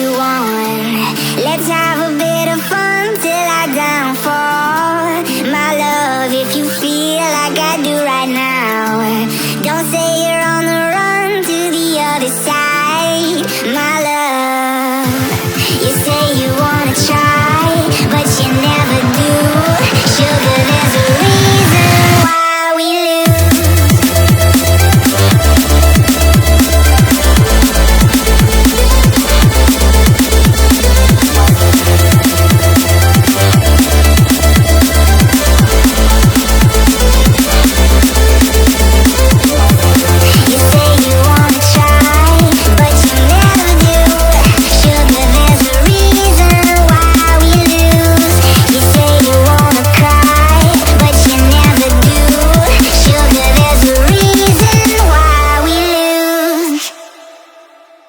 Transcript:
you want. Let's have a bit of fun till I downfall. My love, if you feel like I do right now, don't say you're on the run to the other side. My love, you say you wanna try.